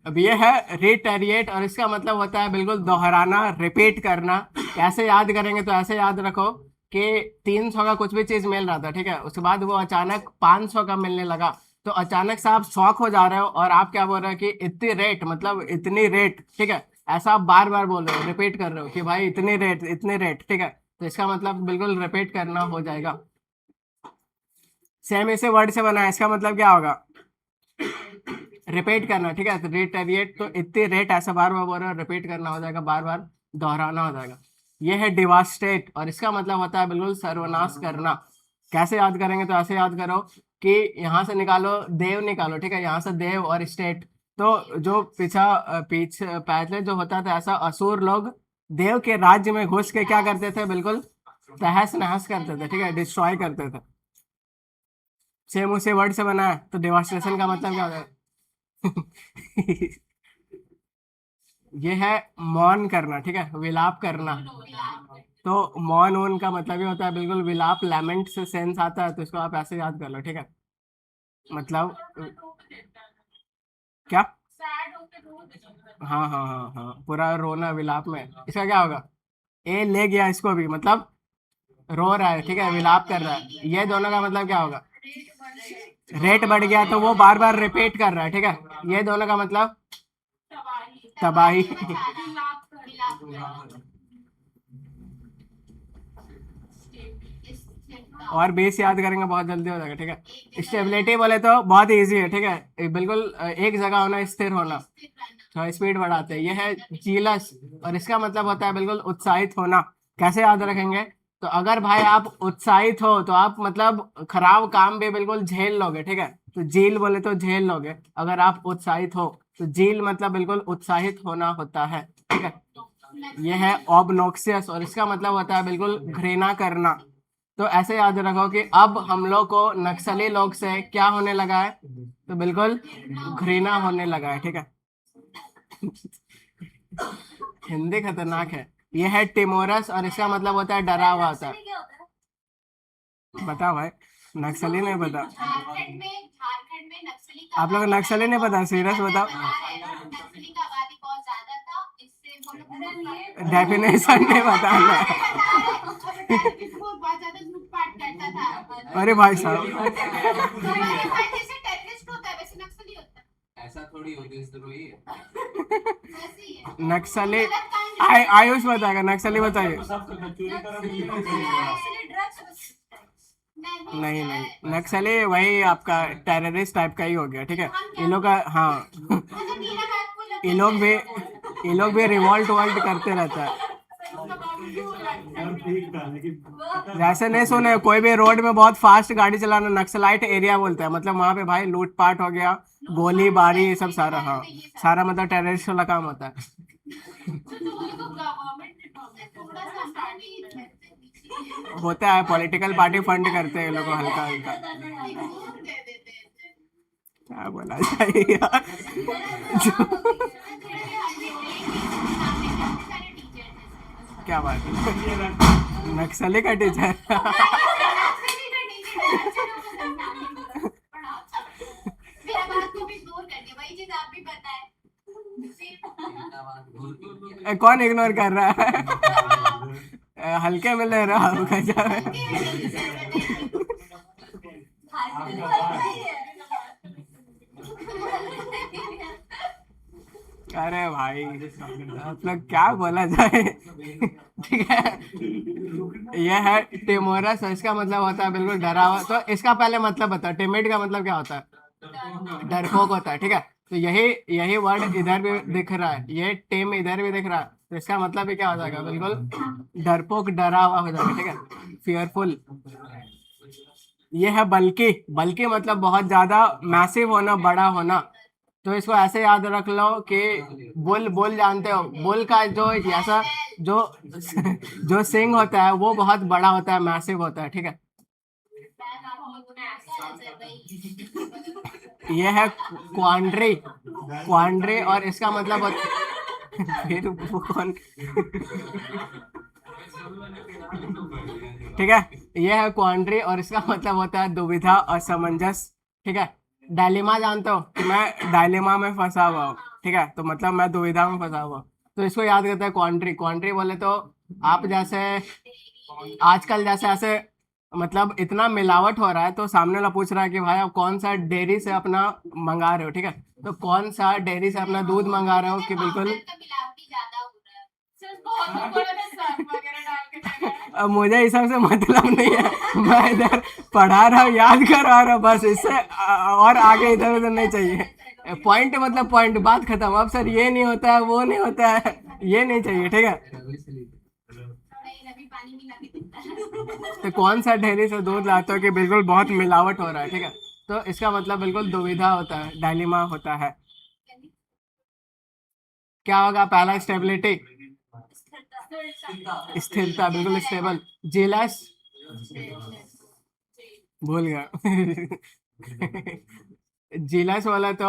अब ये है रिटेरिएट, और इसका मतलब होता है बिल्कुल दोहराना, रिपीट करना। कैसे याद करेंगे, तो ऐसे याद रखो कि 300 का कुछ भी चीज मिल रहा था, ठीक है। उसके बाद वो अचानक 500 का मिलने लगा। तो अचानक से आप शॉक हो जा रहे हो, और आप क्या बोल रहे हो कि इतनी रेट, मतलब इतनी रेट, ठीक है। ऐसा आप बार बार बोल रहे हो, रिपीट कर रहे हो कि भाई इतनी रेट, इतनी रेट, ठीक है। तो इसका मतलब बिल्कुल रिपीट करना हो जाएगा। सेम इसे वर्ड से बना है, इसका मतलब क्या होगा, रिपीट करना, ठीक है। तो रिटेरिएट, तो इतनी रेट ऐसा बार बार बोल रहे हो, रिपीट करना हो जाएगा, बार बार दोहराना हो जाएगा। ये है डिवास्टेट, और इसका मतलब होता है बिल्कुल सर्वनाश करना। कैसे याद करेंगे, तो ऐसे याद करो कि यहाँ से निकालो, देव निकालो, ठीक है। यहाँ से देव और स्टेट, तो जो पहले जो होता था ऐसा, असुर लोग देव के राज्य में घुस के क्या करते थे, बिल्कुल तहस नहस करते थे, ठीक है, डिस्ट्रॉय करते थे। सेम उसी वर्ड से बना है, तो डेवास्टेशन का मतलब क्या होता है? ये है मौन करना, ठीक है, विलाप करना। तो मौन ऊन का मतलब ये होता है बिल्कुल विलाप, लैमेंट से सेंस आता है, तो इसको आप ऐसे याद कर लो, ठीक है। मतलब क्या? हाँ हाँ हाँ हाँ, पूरा रोना विलाप में। इसका क्या होगा? ए ले गया इसको भी, मतलब रो रहा है, ठीक है, विलाप कर रहा है। ये दोनों का मतलब क्या होगा? रेट बढ़ गया, तो वो बार बार रिपीट कर रहा है, ठीक है। ये दोनों का मतलब तबाही। और बेस याद करेंगे, बहुत जल्दी हो जाएगा, ठीक है। स्टेबिलिटी बोले तो बहुत इजी है, ठीक है, बिल्कुल एक जगह होना, स्थिर होना। थोड़ा स्पीड बढ़ाते हैं, ये है जीलस, और इसका मतलब होता है बिल्कुल उत्साहित होना। कैसे याद रखेंगे? तो अगर भाई आप उत्साहित हो तो आप मतलब खराब काम भी बिल्कुल झेल लोगे, ठीक है। तो झील बोले तो झेल लोगे। अगर आप उत्साहित हो तो झील मतलब बिल्कुल उत्साहित होना होता है, ठीक है। ये है ऑबनॉक्सियस, और इसका मतलब होता है बिल्कुल घृणा करना। तो ऐसे याद रखो कि अब हम लोग को नक्सली लोग से क्या होने लगा है? तो बिल्कुल घृणा होने लगा है, ठीक है। हिंदी खतरनाक है। ये है टिमोरस, और इसका मतलब होता है डरा हुआ होता है। बताओ भाई, नक्सली नहीं पता? झारखंड में नक्सली का आप लोग को आबादी नक्सली नहीं पता? सीरियस बताओ। नक्सली का आबादी बहुत ज्यादा था, इससे वो लोग डेफिनेशन नहीं बताना। बहुत ज्यादा लूटपाट करता था। अरे भाई साहब, हमारे भाई जैसे टेररिस्ट होता है वैसे नक्सली होता है। ऐसा थोड़ी होती है, वही है। वैसे ही है। नक्सली गलत काम आयुष बताएगा, नक्सली बताइए। नक्सली ड्रग्स नहीं नहीं, नक्सली वही आपका टेररिस्ट टाइप का ही हो गया, ठीक है। ये लोग का, हाँ। ये लोग भी रिवॉल्ट वॉल्ट करते रहता है। जैसे नहीं सुने, कोई भी रोड में बहुत फास्ट गाड़ी चलाना नक्सलाइट एरिया बोलते हैं, मतलब वहां पे भाई लूटपाट हो गया, गोली बारी, ये सब सारा, हाँ, सारा मतलब टेररिस्ट वाला काम होता है। होता है, पॉलिटिकल पार्टी फंड करते हैं ये लोग को हल्का हल्का। क्या बोला जाए यार। क्या बात है, नक्सली का टीचर। मेरा बात को भी इग्नोर कर दिया, वही चीज आप भी बताएं। कौन इग्नोर कर रहा है? हल्के में ले रहा हूँ, गजब है। अरे भाई, आप लोग क्या बोला जाए। ठीक है। यह है टिमोरस, इसका मतलब होता है बिल्कुल डरा हुआ। तो इसका पहले मतलब बता, टिमिड का मतलब क्या होता है? डरपोक होता है, ठीक है। तो यही यही वर्ड इधर भी दिख रहा है, ये टिम इधर भी दिख रहा है, तो इसका मतलब भी क्या हो जाएगा? बिल्कुल डरपोक, डरा हुआ हो जाएगा, ठीक है, फियरफुल। ये है बल्कि, बल्कि मतलब बहुत ज्यादा मैसिव होना, बड़ा होना। तो इसको ऐसे याद रख लो कि बुल, बुल जानते हो, बुल का जो ऐसा जो जो सिंग होता है वो बहुत बड़ा होता है, मैसिव होता है, ठीक है। ये है क्वांड्री, क्वांड्री, और इसका मतलब फिर वो कौन? ठीक है। ये है क्वांड्री, और इसका मतलब होता है दुविधा, असमंजस, ठीक है। डायलेमा जानते हो कि मैं डायलेमा में फंसा हुआ हूँ, ठीक है, तो मतलब मैं दुविधा में फंसा हुआ हूँ। तो इसको याद करते हैं क्वांट्री। क्वांट्री बोले तो आप जैसे आजकल जैसे ऐसे मतलब इतना मिलावट हो रहा है, तो सामने वाला पूछ रहा है कि भाई आप कौन सा डेयरी से अपना मंगा रहे हो, ठीक है। तो कौन सा डेयरी से अपना दूध मंगा रहे हो, कि बिल्कुल अब मुझे इस सब से मतलब नहीं है, मैं इधर पढ़ा रहा हूँ, याद करवा रहा हूँ बस, इससे और आगे इधर उधर नहीं चाहिए। पॉइंट मतलब पॉइंट, बात खत्म। अब सर ये नहीं होता है, वो नहीं होता है, ये नहीं चाहिए, ठीक है। तो कौन सा डेयरी से दूध लाते हो कि बिल्कुल बहुत मिलावट हो रहा है, ठीक है। तो इसका मतलब बिल्कुल दुविधा होता है, डायलिमा होता है। क्या होगा पहला? स्टेबिलिटी, स्थिरता, बिल्कुल स्टेबल। जेलस, भूल गया। जीलस वाला तो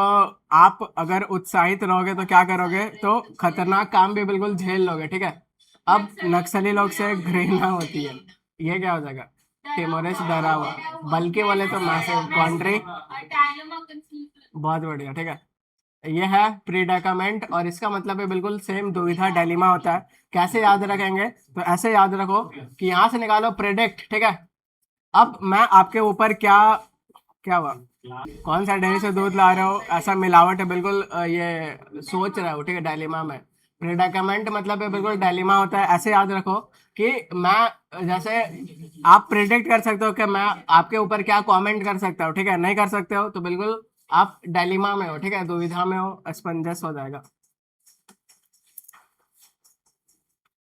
आप अगर उत्साहित रहोगे तो क्या करोगे, तो खतरनाक काम भी बिल्कुल झेल लोगे, ठीक है। अब नक्सली लोग से घृणा होती है, ये क्या हो जाएगा, टिमोरेस डरा हुआ। बल्कि बोले तो मैसिव कंट्री, बहुत बढ़िया, ठीक है। ये है प्रीडेकामेंट, और इसका मतलब है बिल्कुल सेम दुविधा डायलेमा होता है। कैसे याद रखेंगे, तो ऐसे याद रखो कि यहाँ से निकालो प्रेडिक्ट, ठीक है। अब मैं आपके ऊपर क्या क्या हुआ, कौन सा डेयरी से दूध ला रहे हो, ऐसा मिलावट है बिल्कुल, ये सोच रहे हो, ठीक है, डायलेमा में। प्रेडिकामेंट मतलब है बिल्कुल डायलेमा होता है। ऐसे याद रखो कि मैं, जैसे आप प्रिडिक्ट कर सकते हो कि मैं आपके ऊपर क्या कमेंट कर सकता हूँ, ठीक है, नहीं कर सकते हो तो बिल्कुल आप डायलेमा में हो, ठीक है, दुविधा में हो, असमंजस हो जाएगा।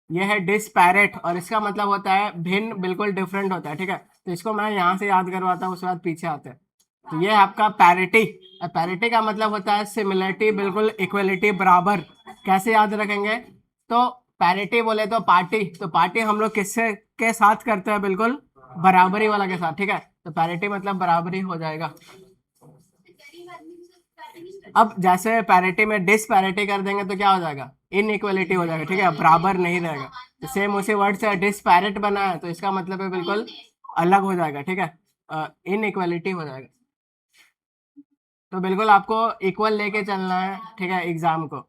ये है डिस्पैरेट, और इसका मतलब होता है भिन्न, बिल्कुल डिफरेंट होता है, ठीक है। तो इसको मैं यहाँ से याद करवाता हूँ, उसके बाद पीछे आते हैं। तो ये है आपका पैरिटी। पैरिटी का मतलब होता है सिमिलरिटी, बिल्कुल इक्वलिटी, बराबर। कैसे याद रखेंगे, तो पैरिटी बोले तो पार्टी, तो पार्टी हम लोग किससे के साथ करते हैं, बिल्कुल बराबरी वाला के साथ, ठीक है। तो पैरिटी मतलब बराबरी हो जाएगा। अब जैसे पैरिटी में डिसपैरिटी कर देंगे तो क्या हो जाएगा, इनइक्वलिटी हो जाएगा, ठीक है, बराबर नहीं रहेगा। तो सेम उसी वर्ड से डिसपैरेट बना है, तो इसका मतलब है बिल्कुल अलग हो जाएगा, ठीक है, इनइक्वलिटी हो जाएगा। तो बिल्कुल आपको इक्वल लेके चलना है, ठीक है, एग्जाम को।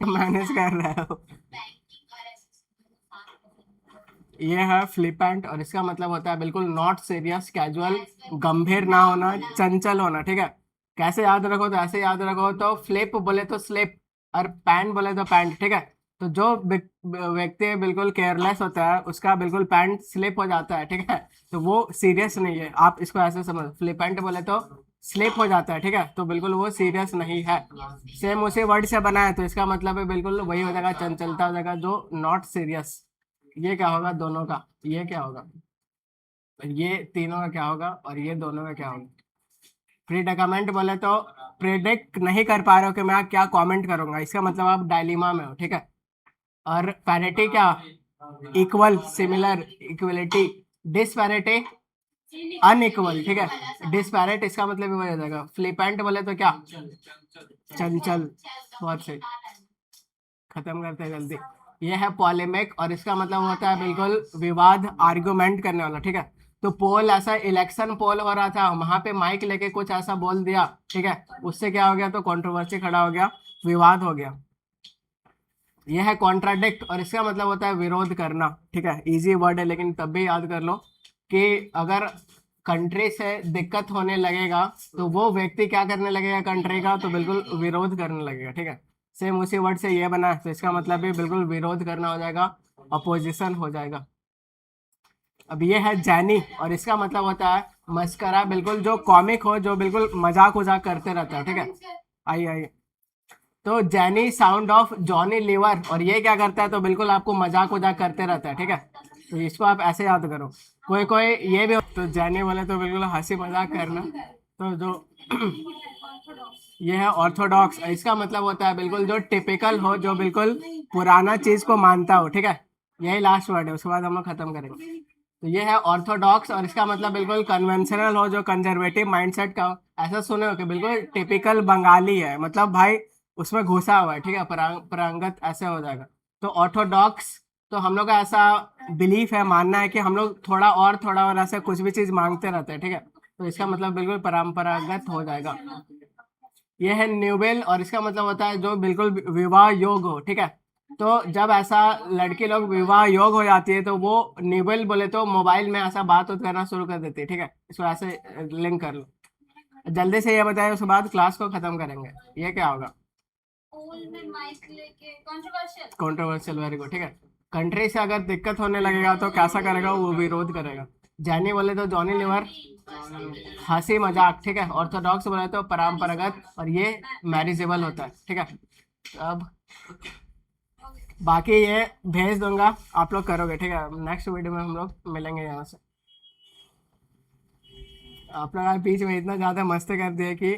मैनेज कर रहा हो। ये है फ्लिपेंट, और इसका मतलब होता है बिल्कुल नॉट सीरियस, कैजुअल, गंभीर ना होना, चंचल होना, ठीक है। कैसे याद रखो, तो ऐसे याद रखो, तो फ्लिप बोले तो स्लिप, और पैंट बोले तो पैंट, ठीक है। तो जो व्यक्ति बिल्कुल केयरलेस होता है उसका बिल्कुल पैंट स्लिप हो जाता है, ठीक है। तो वो सीरियस नहीं है, आप इसको ऐसे समझ, फ्लिपेंट बोले तो स्लिप हो जाता है, ठीक है, तो बिल्कुल वो सीरियस नहीं है। सेम उसी वर्ड से बना है, तो इसका मतलब है बिल्कुल वही हो जाएगा, चंचलता हो जाएगा, जो नॉट सीरियस। ये क्या होगा दोनों का, ये क्या होगा, ये तीनों का क्या होगा, और ये दोनों का क्या होगा। प्रीडिकामेंट बोले तो प्रिडिक्ट नहीं कर पा रहे हो कि मैं क्या कमेंट करूंगा, इसका मतलब आप डायलिमा में हो, ठीक है। और पैरिटी क्या, equal, similar, equality. Disparity unequal, ठीक है। डिस्पैरेट इसका मतलब भी हो जाएगा। फ्लिपेंट बोले तो क्या, चंचल। बहुत सही, खत्म करते हैं जल्दी। ये है पॉलेमिक, और इसका मतलब होता है बिल्कुल विवाद, आर्गुमेंट करने वाला, ठीक है। तो पोल, ऐसा इलेक्शन पोल हो रहा था, वहां पे माइक लेके कुछ ऐसा बोल दिया, ठीक है, उससे क्या हो गया, तो कंट्रोवर्सी खड़ा हो गया, विवाद हो गया। यह है कॉन्ट्राडिक्ट, और इसका मतलब होता है विरोध करना, ठीक है। इजी वर्ड है लेकिन तब भी याद कर लो कि अगर कंट्री से दिक्कत होने लगेगा तो वो व्यक्ति क्या करने लगेगा कंट्री का, तो बिल्कुल विरोध करने लगेगा, ठीक है। सेम उसी वर्ड से ये बना है, तो इसका मतलब भी बिल्कुल विरोध करना हो जाएगा, अपोजिशन हो जाएगा। अब ये है जैनी, और इसका मतलब होता है मस्करा, बिल्कुल जो कॉमिक हो, जो बिल्कुल मजाक उजाक करते रहता है, ठीक है। आइए आइए। तो जैनी साउंड ऑफ जॉनी लीवर, और ये क्या करता है, तो बिल्कुल आपको मजाक उजाक करते रहता है, ठीक है। तो इसको आप ऐसे याद करो। कोई कोई ये भी, तो जैनी बोले तो बिल्कुल हंसी मजाक करना। तो जो ये है ऑर्थोडॉक्स, इसका मतलब होता है बिल्कुल जो टिपिकल हो, जो बिल्कुल पुराना चीज को मानता हो, ठीक है। यही लास्ट वर्ड है, उसके बाद हम लोग खत्म करेंगे। तो ये है ऑर्थोडॉक्स, और इसका मतलब बिल्कुल कन्वेंशनल हो, जो कंजर्वेटिव माइंडसेट का हो। ऐसा सुने हो कि बिल्कुल टिपिकल बंगाली है, मतलब भाई उसमें घुसा हुआ है, ठीक है, परांगत, ऐसे हो जाएगा। तो ऑर्थोडॉक्स, तो हम लोग का ऐसा बिलीफ है, मानना है कि हम लोग थोड़ा और ऐसे कुछ भी चीज मांगते रहते हैं, ठीक है। तो इसका मतलब बिल्कुल परंपरागत हो जाएगा। ये है न्यूबेल, और इसका मतलब होता है जो बिल्कुल विवाह योग हो, ठीक है। तो जब ऐसा लड़की लोग विवाह योग हो जाती है, तो वो न्यूबेल बोले तो मोबाइल में ऐसा बात करना शुरू कर देती है, ठीक है। इसको ऐसे लिंक कर लो। जल्दी से ये बताए, उसके बाद क्लास को खत्म करेंगे। ये क्या होगा, कंट्रोवर्शियल, वेरी गुड, ठीक है। कंट्री से अगर दिक्कत होने लगेगा तो कैसा करेगा, वो विरोध करेगा। जैनी बोले तो जॉनी लीवर, हंसी मजाक, ठीक है। ऑर्थोडॉक्स बोले तो परंपरागत, और ये मैरिजेबल होता है, ठीक है। अब बाकी ये भेज दूंगा, आप लोग करोगे, ठीक है। नेक्स्ट वीडियो में हम लोग मिलेंगे यहाँ से। आप लोग यार बीच में इतना ज्यादा मस्ती कर दिए कि